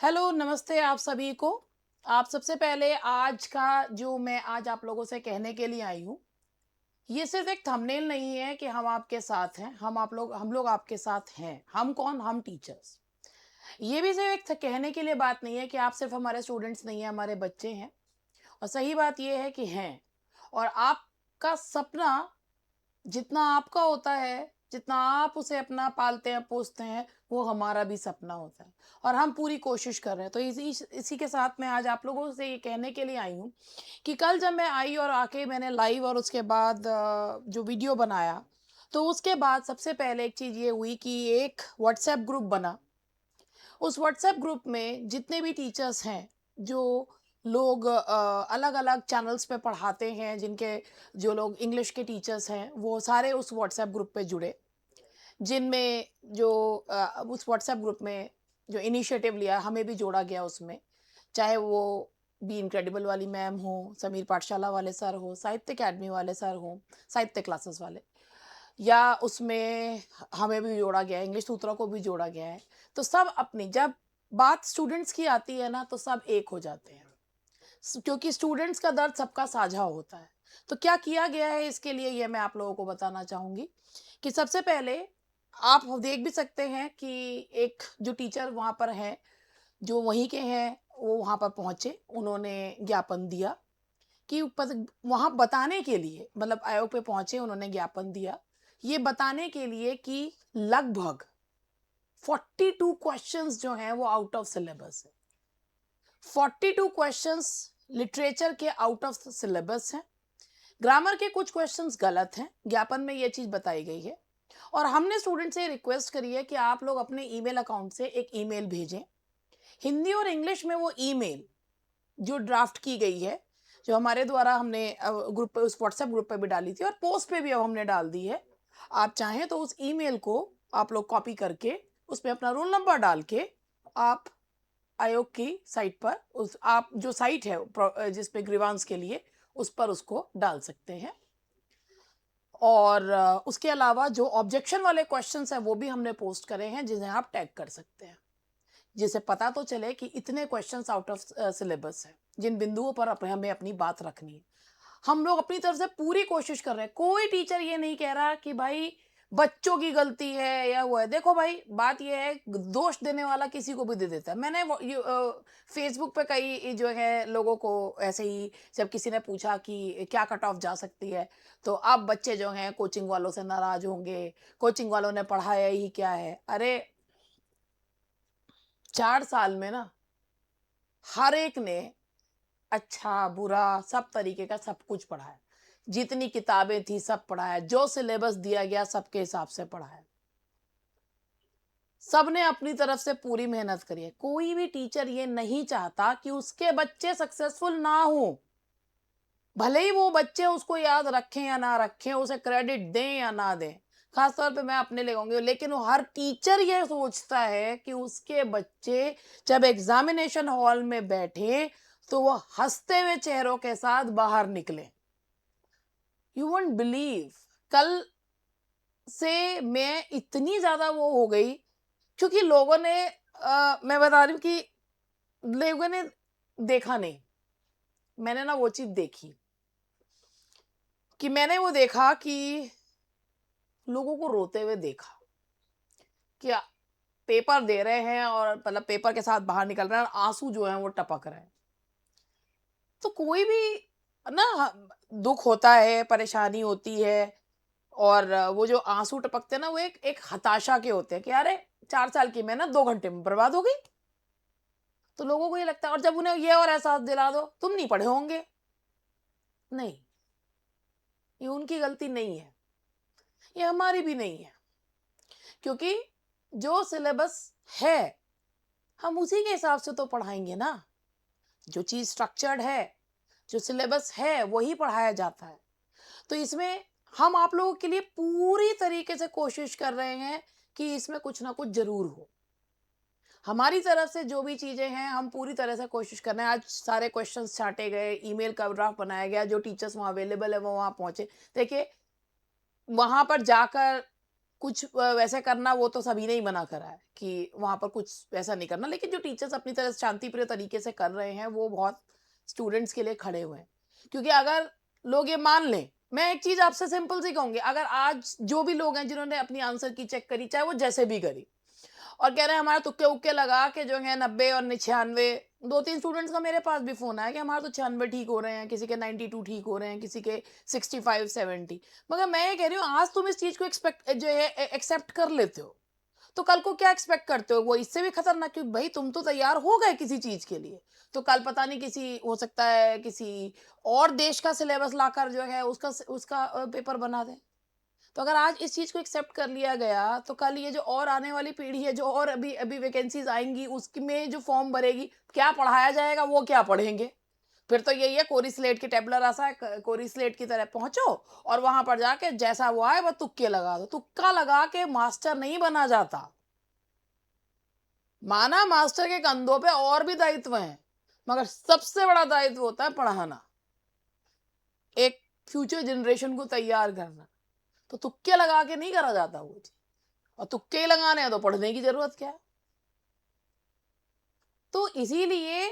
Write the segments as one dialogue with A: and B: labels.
A: Hello, नमस्ते आप सभी को। आप सबसे पहले आज का जो मैं आज आप लोगों से कहने के लिए आई हूँ, ये सिर्फ़ एक थंबनेल नहीं है कि हम आपके साथ हैं, हम लोग आपके साथ हैं। हम कौन? हम टीचर्स। ये भी सिर्फ़ एक थ कहने के लिए बात नहीं है कि आप सिर्फ़ हमारे स्टूडेंट्स नहीं हैं, हमारे बच्चे हैं और सही बात ये है कि हैं और आपका सपना जितना आपका होता है, जितना आप उसे अपना पालते हैं, पोसते हैं, वो हमारा भी सपना होता है और हम पूरी कोशिश कर रहे हैं। तो इसी के साथ मैं आज आप लोगों से ये कहने के लिए आई हूँ कि कल जब मैं आई और आके मैंने लाइव और उसके बाद जो वीडियो बनाया, तो उसके बाद सबसे पहले एक चीज़ ये हुई कि एक व्हाट्सएप ग्रुप बना। उस व्हाट्सएप ग्रुप में जितने भी टीचर्स हैं, जो लोग अलग-अलग चैनल्स पे पढ़ाते हैं, जिनके जो लोग इंग्लिश के टीचर्स हैं, वो सारे उस व्हाट्सएप ग्रुप पे जुड़े। जिनमें जो उस व्हाट्सएप ग्रुप में जो इनिशिएटिव लिया, हमें भी जोड़ा गया उसमें। चाहे वो बी इनक्रेडिबल वाली मैम हो, समीर पाठशाला वाले सर हो, साहित्य अकेडमी वाले सर हों, साहित्य क्लासेस वाले। या उसमें हमें भी जोड़ा गया है, इंग्लिश सूत्रों को भी जोड़ा गया है। तो सब अपनी जब बात स्टूडेंट्स की आती है ना, तो सब एक हो जाते हैं। क्योंकि स्टूडेंट्स का दर्द सबका साझा होता है। तो क्या किया गया है इसके लिए ये मैं आप लोगों को बताना चाहूँगी कि सबसे पहले आप देख भी सकते हैं कि एक जो टीचर वहाँ पर हैं, जो वहीं के हैं, वो वहाँ पर पहुँचे, उन्होंने ज्ञापन दिया कि वहाँ बताने के लिए मतलब आयोग पे पहुँचे, उन्होंने ज्ञापन दिया, ये बताने के लिए कि लगभग 42 क्वेश्चंस जो हैं वो आउट ऑफ सिलेबस है। 42 क्वेश्चंस लिटरेचर के आउट ऑफ सिलेबस हैं। ग्रामर के कुछ क्वेश्चंस गलत हैं, ज्ञापन में ये चीज़ बताई गई है और हमने स्टूडेंट से रिक्वेस्ट करी है कि आप लोग अपने ईमेल अकाउंट से एक ईमेल भेजें। हिंदी और इंग्लिश में वो ईमेल जो ड्राफ्ट की गई है, जो हमारे द्वारा हमने ग्रुप पे उस व्हाट्सएप ग्रुप पे भी डाली थी और पोस्ट पे भी अब हमने डाल दी है। आप चाहें तो उस ईमेल को आप लोग कॉपी करके उसमें अपना रोल नंबर डाल के आप आयोग की साइट पर उस आप जो साइट है जिस पे ग्रीवांस के लिए उस पर उसको डाल सकते हैं। और उसके अलावा जो ऑब्जेक्शन वाले क्वेश्चंस हैं वो भी हमने पोस्ट करे हैं जिन्हें आप टैग कर सकते हैं। जिससे पता तो चले कि इतने क्वेश्चंस आउट ऑफ सिलेबस हैं, जिन बिंदुओं पर हमें अपनी बात रखनी है। हम लोग अपनी तरफ से पूरी कोशिश कर रहे हैं। कोई टीचर ये नहीं कह रहा कि भाई बच्चों की गलती है या वो है। देखो भाई, बात ये है, दोष देने वाला किसी को भी दे देता है। मैंने फेसबुक पे कई जो है लोगों को ऐसे ही जब किसी ने पूछा कि क्या कट ऑफ जा सकती है, तो अब बच्चे जो हैं कोचिंग वालों से नाराज होंगे, कोचिंग वालों ने पढ़ाया ही क्या है। अरे 4 साल में ना हर एक ने अच्छा, बुरा सब तरीके का सब कुछ पढ़ा है। जितनी किताबें थी सब पढ़ा है, जो सिलेबस दिया गया सबके हिसाब से पढ़ा है। सबने अपनी तरफ से पूरी मेहनत करी है। कोई भी टीचर ये नहीं चाहता कि उसके बच्चे सक्सेसफुल ना हों। भले ही वो बच्चे उसको याद रखें या ना रखें, उसे क्रेडिट दें या ना दें। खास तौर पे मैं अपने लिए कहूँगी, लेकिन वो हर टीचर ये सोचता है कि उसके बच्चे जब एग्ज़ामिनेशन हॉल में बैठे, तो वो हँसते हुए चेहरों के साथ बाहर निकलें। यू वोंट बिलीव, कल से मैं इतनी ज़्यादा वो हो गई क्योंकि लोगों ने मैं बता रही हूँ कि लोगों ने देखा नहीं, मैंने ना वो चीज़ देखी कि मैंने वो देखा कि लोगों को रोते हुए देखा कि पेपर दे रहे हैं और मतलब पेपर के साथ बाहर निकल रहे हैं और आंसू जो हैं वो टपक रहे हैं। तो कोई भी ना दुख होता है, परेशानी होती है और वो जो आंसू टपकते हैं ना वो एक एक हताशा के होते हैं कि अरे 4 साल की मेहनत 2 घंटे में बर्बाद हो गई। तो लोगों को ये लगता है और जब उन्हें ये और एहसास दिला दो तुम नहीं पढ़े होंगे, नहीं, ये उनकी गलती नहीं है, ये हमारी भी नहीं है। क्योंकि जो सिलेबस है हम उसी के हिसाब से तो पढ़ाएंगे ना। जो चीज़ स्ट्रक्चर्ड है, जो सिलेबस है वही पढ़ाया जाता है। तो इसमें हम आप लोगों के लिए पूरी तरीके से कोशिश कर रहे हैं कि इसमें कुछ ना कुछ ज़रूर हो। हमारी तरफ से जो भी चीज़ें हैं हम पूरी तरह से कोशिश कर रहे हैं। आज सारे क्वेश्चंस छाँटे गए, ईमेल का ड्राफ्ट बनाया गया, जो टीचर्स वहाँ अवेलेबल है वो वहाँ पहुँचे। देखिए, वहाँ पर जाकर कुछ वैसे करना वो तो सभी ने ही मना करा है कि वहाँ पर कुछ वैसा नहीं करना, लेकिन जो टीचर्स अपनी तरह से शांतिप्रिय तरीके से कर रहे हैं वो बहुत स्टूडेंट्स के लिए खड़े हुए हैं। क्योंकि अगर लोग ये मान लें, मैं एक चीज़ आपसे सिंपल सी कहूँगी, अगर आज जो भी लोग हैं जिन्होंने अपनी आंसर की चेक करी, चाहे वो जैसे भी करी, और कह रहे हैं हमारा तुक्के-वुक्के लगा के जो है 90 और 96, 2-3 स्टूडेंट्स का मेरे पास भी फ़ोन आया कि हमारे तो 96 ठीक हो रहे हैं, किसी के 92 ठीक हो रहे हैं, किसी के 65-70। मगर मैं ये कह रही हूँ, आज तुम इस चीज़ को जो है एक्सेप्ट कर लेते हो, तो कल को क्या एक्सपेक्ट करते हो? वो इससे भी खतरनाक, क्योंकि भाई तुम तो तैयार हो गए किसी चीज़ के लिए, तो कल पता नहीं किसी हो सकता है किसी और देश का सिलेबस लाकर जो है उसका पेपर बना दें। तो अगर आज इस चीज़ को एक्सेप्ट कर लिया गया, तो कल ये जो और आने वाली पीढ़ी है, जो और अभी अभी वैकेंसीज़ आएँगी, उसमें जो फॉर्म भरेगी, क्या पढ़ाया जाएगा, वो क्या पढ़ेंगे? फिर तो यही है, कोरी स्लेट की टैबुला रासा है, क कोरी स्लेट की तरह पहुँचो और वहाँ पर जाके जैसा वो आए, बस तुक्के लगा दो। तुक्का लगा के मास्टर नहीं बना जाता। माना मास्टर के कंधों पे और भी दायित्व हैं, मगर सबसे बड़ा दायित्व होता है पढ़ाना, एक फ्यूचर जनरेशन को तैयार करना। तो तुक्के लगा के नहीं करा जाता वो चीज़, और तुक्के ही लगाने हैं तो पढ़ने की ज़रूरत क्या है? तो इसीलिए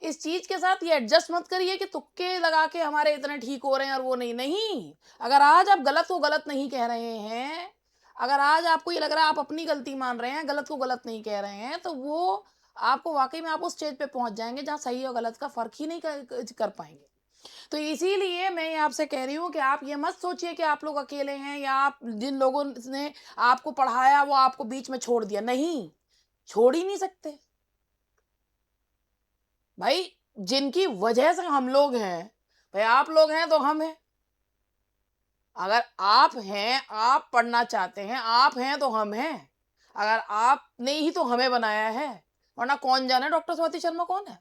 A: इस चीज़ के साथ ये एडजस्ट मत करिए कि तुक्के लगा के हमारे इतने ठीक हो रहे हैं और वो नहीं। नहीं, अगर आज आप गलत को गलत नहीं कह रहे हैं, अगर आज आपको ये लग रहा है आप अपनी गलती मान रहे हैं, गलत को गलत नहीं कह रहे हैं, तो वो आपको वाक़ई में आप उस स्टेज पे पहुँच जाएँगे जहाँ सही और गलत का फ़र्क ही नहीं कर पाएँगे। तो इसीलिए मैं ये आपसे कह रही हूँ कि आप ये मत सोचिए कि आप लोग अकेले हैं या आप जिन लोगों ने आपको पढ़ाया वो आपको बीच में छोड़ दिया। नहीं, छोड़ ही नहीं सकते। भाई जिनकी वजह से हम लोग हैं, भाई आप लोग हैं तो हम हैं। अगर आप हैं, आप पढ़ना चाहते हैं, आप हैं तो हम हैं। अगर आपने ही तो हमें बनाया है, वरना कौन जाने डॉक्टर स्वाति शर्मा कौन है?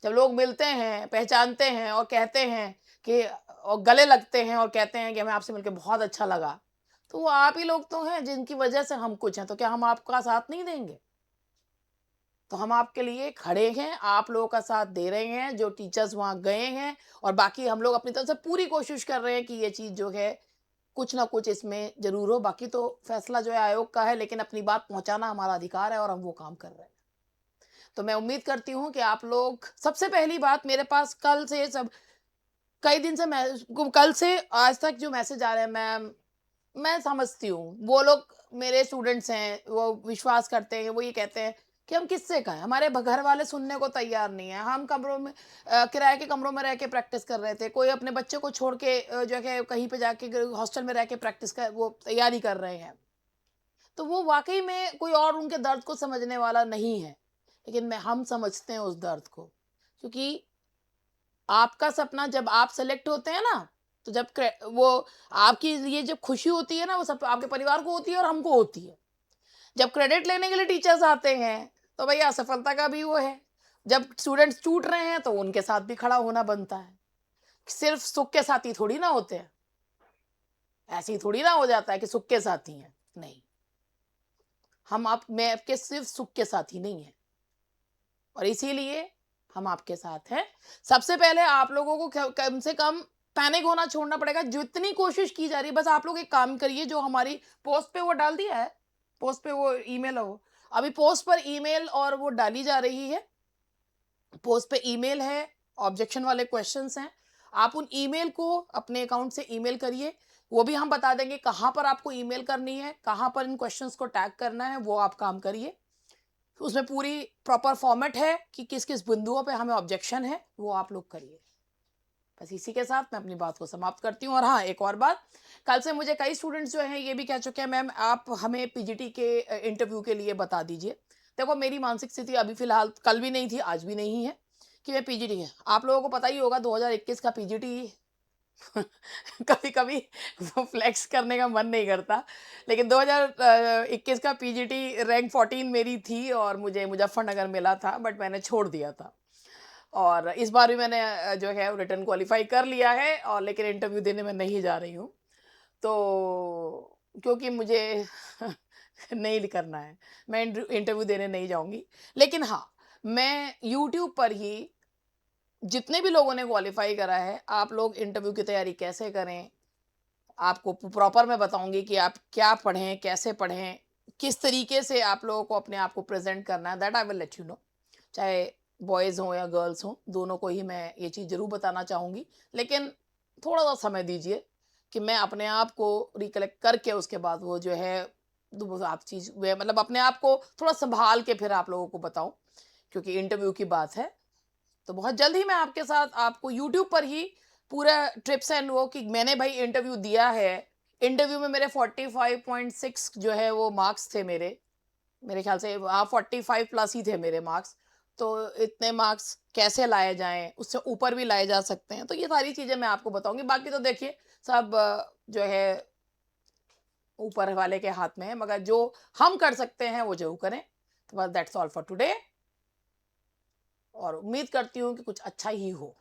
A: जब लोग मिलते हैं, पहचानते हैं और कहते हैं कि और गले लगते हैं और कहते हैं कि हमें आपसे मिलके बहुत अच्छा लगा, तो वो आप ही लोग तो हैं जिनकी वजह से हम कुछ हैं, तो क्या हम आपका साथ नहीं देंगे? तो हम आपके लिए खड़े हैं, आप लोगों का साथ दे रहे हैं, जो टीचर्स वहाँ गए हैं, और बाकी हम लोग अपनी तरफ से पूरी कोशिश कर रहे हैं कि ये चीज़ जो है, कुछ ना कुछ इसमें ज़रूर हो। बाकी तो फैसला जो है आयोग का है, लेकिन अपनी बात पहुँचाना हमारा अधिकार है और हम वो काम कर रहे हैं। तो मैं उम्मीद करती हूँ कि आप लोग, सबसे पहली बात, मेरे पास कल से सब कई दिन से मैं कल से आज तक जो मैसेज आ रहे हैं, मैं समझती हूँ। वो लोग मेरे स्टूडेंट्स हैं, वो विश्वास करते हैं, वो ये कहते हैं कि हम किससे कहें, हमारे घर वाले सुनने को तैयार नहीं है। हम कमरों में किराए के कमरों में रह के प्रैक्टिस कर रहे थे, कोई अपने बच्चे को छोड़ के जो है कहीं पे जाके हॉस्टल में रह के प्रैक्टिस कर वो तैयारी कर रहे हैं। तो वो वाकई में कोई और उनके दर्द को समझने वाला नहीं है, लेकिन मैं हम समझते हैं उस दर्द को, क्योंकि आपका सपना जब आप सेलेक्ट होते हैं ना, तो जब वो आपकी ये जो खुशी होती है ना, वो सब आपके परिवार को होती है और हमको होती है। जब क्रेडिट लेने के लिए टीचर्स आते हैं, तो भैया असफलता का भी वो है। जब स्टूडेंट्स टूट रहे हैं, तो उनके साथ भी खड़ा होना बनता है। सिर्फ सुख के साथी थोड़ी ना होते हैं, ऐसे ही थोड़ी ना हो जाता है कि सुख के साथी हैं। नहीं, हम आप मैं आपके सिर्फ सुख के साथी नहीं है, और इसीलिए हम आपके साथ हैं। सबसे पहले आप लोगों को कम से कम पैनिक होना छोड़ना पड़ेगा। जितनी कोशिश की जा रही है, बस आप लोग एक काम करिए, जो हमारी पोस्ट पे वो डाल दिया है, पोस्ट पे वो ईमेल है, वो अभी पोस्ट पर ईमेल और वो डाली जा रही है। पोस्ट पे ईमेल है, ऑब्जेक्शन वाले क्वेश्चंस हैं। आप उन ईमेल को अपने अकाउंट से ईमेल करिए। वो भी हम बता देंगे कहाँ पर आपको ईमेल करनी है, कहाँ पर इन क्वेश्चंस को टैग करना है, वो आप काम करिए। उसमें पूरी प्रॉपर फॉर्मेट है कि किस-किस बिंदुओं पे हमें ऑब्जेक्शन है, वो आप लोग करिए। बस इसी के साथ मैं अपनी बात को समाप्त करती हूँ। और हाँ, एक और बात, कल से मुझे कई स्टूडेंट्स जो हैं ये भी कह चुके हैं, मैम आप हमें पीजीटी के इंटरव्यू के लिए बता दीजिए। देखो मेरी मानसिक स्थिति अभी फ़िलहाल कल भी नहीं थी, आज भी नहीं है कि मैं पीजीटी है। आप लोगों को पता ही होगा 2021 का पीजीटी कभी-कभी वो फ्लेक्स करने का मन नहीं करता, लेकिन 2021 का पीजीटी रैंक 14 मेरी थी और मुझे मुज़फ्फरनगर मिला था, बट मैंने छोड़ दिया था। और इस बार भी मैंने जो है रिटन क्वालीफाई कर लिया है, और लेकिन इंटरव्यू देने मैं नहीं जा रही हूँ। तो क्योंकि मुझे नहीं करना है, मैं इंटरव्यू देने नहीं जाऊँगी। लेकिन हाँ, मैं यूट्यूब पर ही जितने भी लोगों ने क्वालीफाई करा है, आप लोग इंटरव्यू की तैयारी कैसे करें, आपको प्रॉपर मैं बताऊँगी कि आप क्या पढ़ें, कैसे पढ़ें, किस तरीके से आप लोगों को अपने आप को प्रेज़ेंट करना है, that I will let you know. चाहे बॉयज़ हों या गर्ल्स हों, दोनों को ही मैं ये चीज़ ज़रूर बताना चाहूँगी। लेकिन थोड़ा-सा समय दीजिए कि मैं अपने आप को रिकलेक्ट करके उसके बाद वो जो है दो आप चीज़ वे मतलब अपने आप को थोड़ा सँभाल के फिर आप लोगों को बताऊँ, क्योंकि इंटरव्यू की बात है। तो बहुत जल्द ही मैं आपके साथ आपको यूट्यूब पर ही पूरा टिप्स एंड वो कि मैंने भाई इंटरव्यू दिया है। इंटरव्यू में मेरे 45.6 जो है वो मार्क्स थे मेरे। मेरे ख़्याल से 45 प्लस ही थे मेरे मार्क्स। तो इतने मार्क्स कैसे लाए जाएँ? उससे ऊपर भी लाए जा सकते हैं। तो ये सारी चीज़ें मैं आपको बताऊँगी। बाकी तो देखिए सब जो है ऊपर वाले के हाथ में है, मगर जो हम कर सकते हैं वो ज़रूर करें। तो बस दैट्स ऑल फॉर टुडे और उम्मीद करती हूँ कि कुछ अच्छा ही हो।